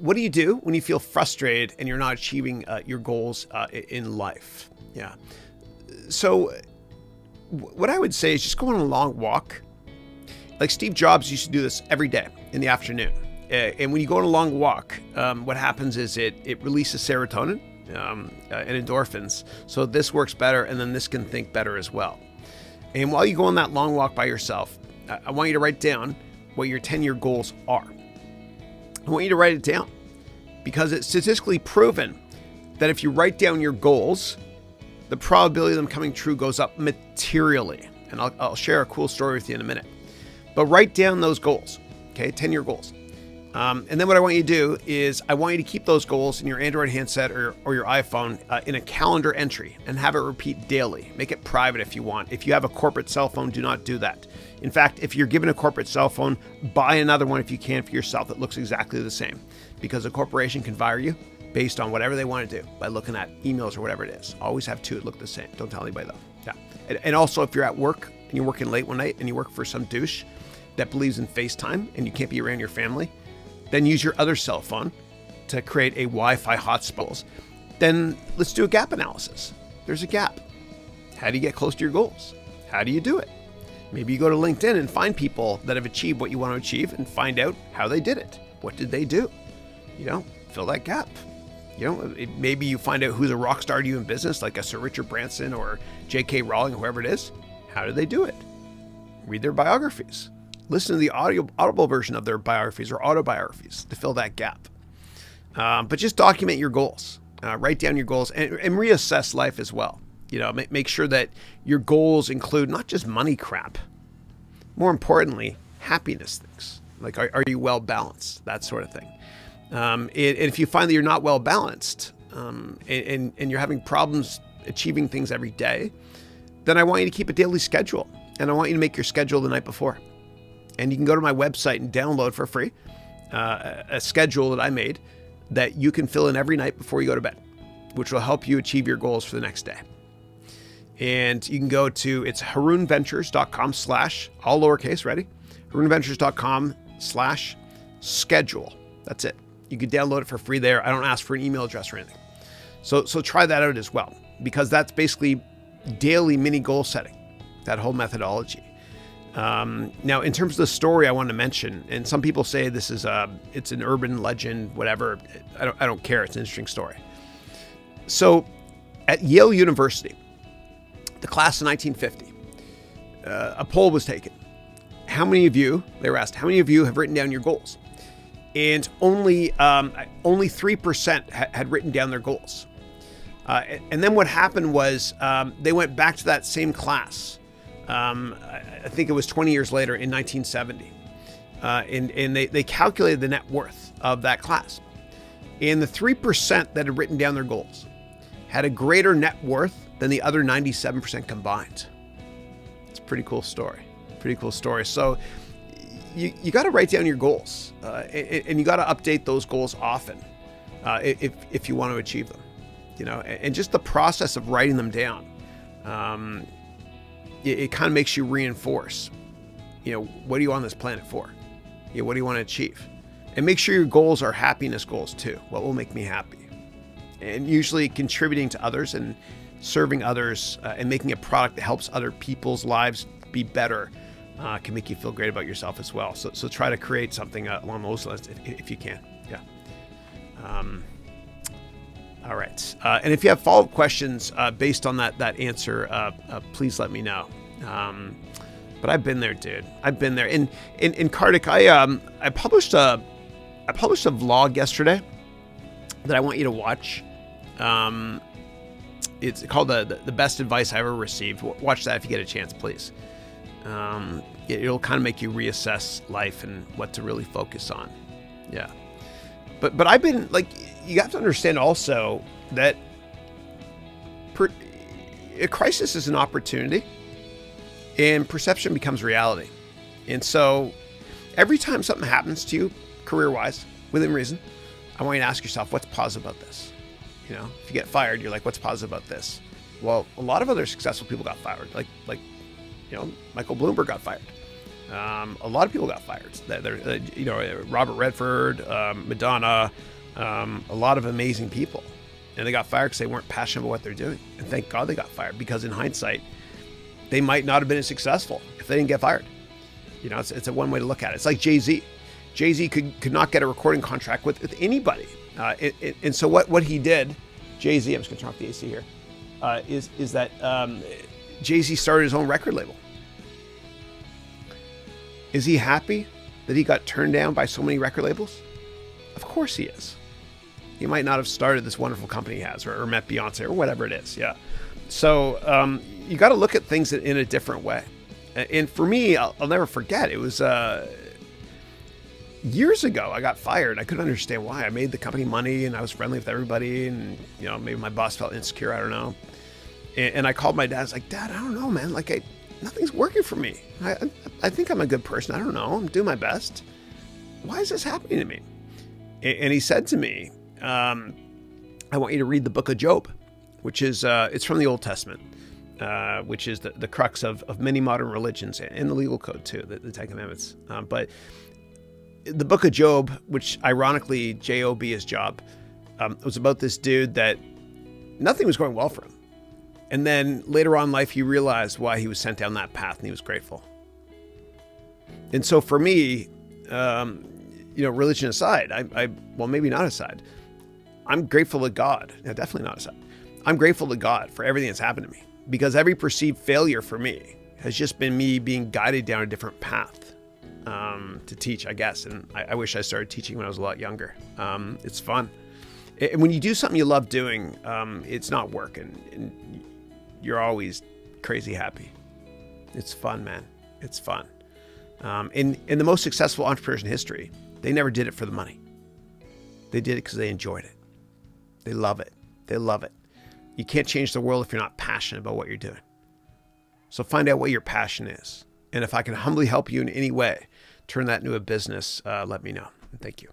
what do you do when you feel frustrated and you're not achieving your goals in life? Yeah. So what I would say is just go on a long walk. Like Steve Jobs used to do this every day in the afternoon. And when you go on a long walk, what happens is it releases serotonin and endorphins. So this works better, and then this can think better as well. And while you go on that long walk by yourself, I want you to write down what your 10-year goals are. I want you to write it down because it's statistically proven that if you write down your goals, the probability of them coming true goes up materially. And I'll share a cool story with you in a minute. But write down those goals, okay, 10-year goals. And then what I want you to do is I want you to keep those goals in your Android handset or your iPhone in a calendar entry and have it repeat daily. Make it private if you want. If you have a corporate cell phone, do not do that. In fact, if you're given a corporate cell phone, buy another one if you can for yourself that looks exactly the same, because a corporation can fire you based on whatever they want to do by looking at emails or whatever it is. Always have two that look the same. Don't tell anybody though. Yeah. And also if you're at work and you're working late one night and you work for some douche that believes in FaceTime and you can't be around your family, then use your other cell phone to create a Wi-Fi hotspot. Then let's do a gap analysis. There's a gap. How do you get close to your goals? How do you do it? Maybe you go to LinkedIn and find people that have achieved what you want to achieve and find out how they did it. What did they do? Fill that gap. Maybe you find out who's a rock star to you in business, like a Sir Richard Branson or J.K. Rowling, whoever it is. How did they do it? Read their biographies. Listen to the audible version of their biographies or autobiographies to fill that gap. But just document your goals. Write down your goals and reassess life as well. Make sure that your goals include not just money crap. More importantly, happiness things. Like, are you well balanced? That sort of thing. And if you find that you're not well balanced and you're having problems achieving things every day, then I want you to keep a daily schedule. And I want you to make your schedule the night before. And you can go to my website and download for free a schedule that I made that you can fill in every night before you go to bed, which will help you achieve your goals for the next day. And you can go to, it's harounventures.com/ all lowercase, ready? harounventures.com/schedule. That's it. You can download it for free there. I don't ask for an email address or anything. So try that out as well, because that's basically daily mini goal setting, that whole methodology. Now, in terms of the story I want to mention, and some people say this is it's an urban legend, whatever. I don't care. It's an interesting story. So at Yale University, the class of 1950, a poll was taken. They were asked, how many of you have written down your goals? And only 3% had written down their goals. And then what happened was they went back to that same class. I think it was 20 years later in 1970. And they calculated the net worth of that class. And the 3% that had written down their goals had a greater net worth than the other 97% combined. It's a pretty cool story. So you got to write down your goals and you got to update those goals often if you want to achieve them. And just the process of writing them down, it kind of makes you reinforce, what are you on this planet for? What do you want to achieve? And make sure your goals are happiness goals too. What will make me happy? And usually contributing to others and serving others and making a product that helps other people's lives be better can make you feel great about yourself as well. So try to create something along those lines if you can. Yeah. All right. And if you have follow-up questions based on that answer, please let me know. But I've been there, dude. I've been there. In Kartik, I published a vlog yesterday that I want you to watch. It's called the best advice I ever received. Watch that if you get a chance, please. It'll kind of make you reassess life and what to really focus on. Yeah. But I've been you have to understand also that a crisis is an opportunity and perception becomes reality. And so every time something happens to you career-wise, within reason, I want you to ask yourself, what's positive about this? If you get fired, you're like, what's positive about this? Well, a lot of other successful people got fired. Like Michael Bloomberg got fired. A lot of people got fired. Robert Redford, Madonna, a lot of amazing people. And they got fired because they weren't passionate about what they're doing. And thank God they got fired, because in hindsight, they might not have been as successful if they didn't get fired. It's a one way to look at it. It's like Jay-Z. Jay-Z could not get a recording contract with anybody. And so what he did, Jay-Z, I'm just going to turn off the AC here, is that Jay-Z started his own record label. Is he happy that he got turned down by so many record labels? Of course he is. He might not have started this wonderful company he has, or met Beyonce, or whatever it is. Yeah. So you got to look at things in a different way. And for me, I'll never forget. It was years ago. I got fired. I couldn't understand why. I made the company money, and I was friendly with everybody. And maybe my boss felt insecure. I don't know. And I called my dad. I was like, Dad, I don't know, man. Like nothing's working for me. I think I'm a good person. I don't know. I'm doing my best. Why is this happening to me? And he said to me, I want you to read the book of Job, which is, it's from the Old Testament, which is the crux of many modern religions, and the legal code too, the Ten Commandments. But the book of Job, which ironically, J-O-B is Job, was about this dude that nothing was going well for him. And then later on in life, he realized why he was sent down that path, and he was grateful. And so for me, religion aside, well, maybe not aside, I'm grateful to God. No, definitely not aside. I'm grateful to God for everything that's happened to me, because every perceived failure for me has just been me being guided down a different path to teach, I guess. And I wish I started teaching when I was a lot younger. It's fun. And when you do something you love doing, it's not work, and you're always crazy happy. It's fun, man. It's fun. And the most successful entrepreneurs in history, they never did it for the money. They did it because they enjoyed it. They love it. They love it. You can't change the world if you're not passionate about what you're doing. So find out what your passion is. And if I can humbly help you in any way, turn that into a business, let me know. Thank you.